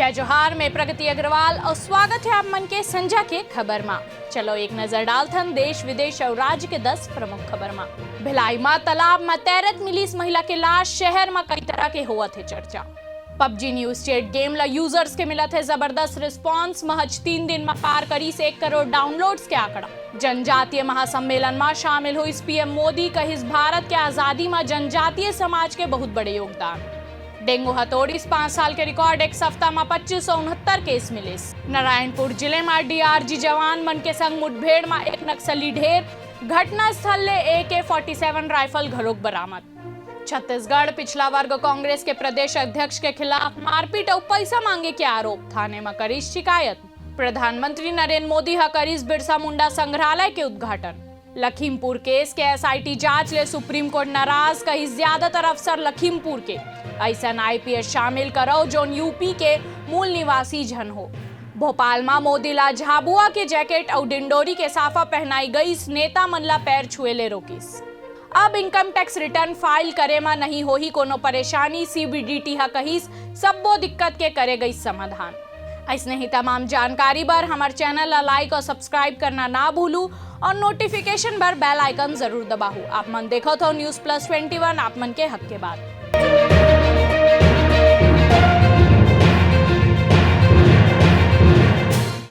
जय जोहार में प्रगति अग्रवाल और स्वागत है आप मन के संजा के खबर में। चलो एक नजर डालथन देश विदेश और राज्य के 10 प्रमुख खबर में। भिलाई में तालाब में तैरत मिली इस महिला के लाश, शहर में कई तरह के हुआ थे चर्चा। पबजी न्यू स्टेट गेम ला यूजर्स के मिला थे जबरदस्त रिस्पांस, महज 3 दिन में पार करी से 1 करोड़ डाउनलोड्स के आंकड़ा। जनजातीय महासम्मेलन में शामिल हुई पीएम मोदी, कहिस भारत के आजादी में जनजातीय समाज के बहुत बड़े योगदान। डेंगू हथौड़ी 5 साल के रिकॉर्ड, एक सप्ताह में 2569 केस मिले। नारायणपुर जिले में डीआरजी जवान मन के संग मुठभेड़ में एक नक्सली ढेर, घटना स्थल ले AK-47 राइफल घरोक बरामद। छत्तीसगढ़ पिछला वर्ग कांग्रेस के प्रदेश अध्यक्ष के खिलाफ मारपीट और पैसा मांगे के आरोप, थाने में करी शिकायत। प्रधानमंत्री नरेंद्र मोदी हा करीस बिरसा मुंडा संग्रहालय के उद्घाटन। लखीमपुर केस के SIT जांच ले सुप्रीम कोर्ट नाराज, कही ज्यादातर अफसर लखीमपुर के ऐसा IPS शामिल करो जोन यूपी के मूल निवासी जन हो। भोपाल में मोदी ला झाबुआ के जैकेट और डिंडोरी के साफा पहनाई गई, नेता मनला पैर छुए ले रोकिस। अब इनकम टैक्स रिटर्न फाइल करे में नहीं हो ही कोनो परेशानी, CBDT हा कहिस सबो दिक्कत के करे गई समाधान। ऐसने ही तमाम जानकारी बर हमारे चैनल ला लाइक और सब्सक्राइब करना ना भूलू और नोटिफिकेशन बर बेल आइकन जरूर दबाहू। आप मन देखो तो News Plus 21 आप मन के हक के बात।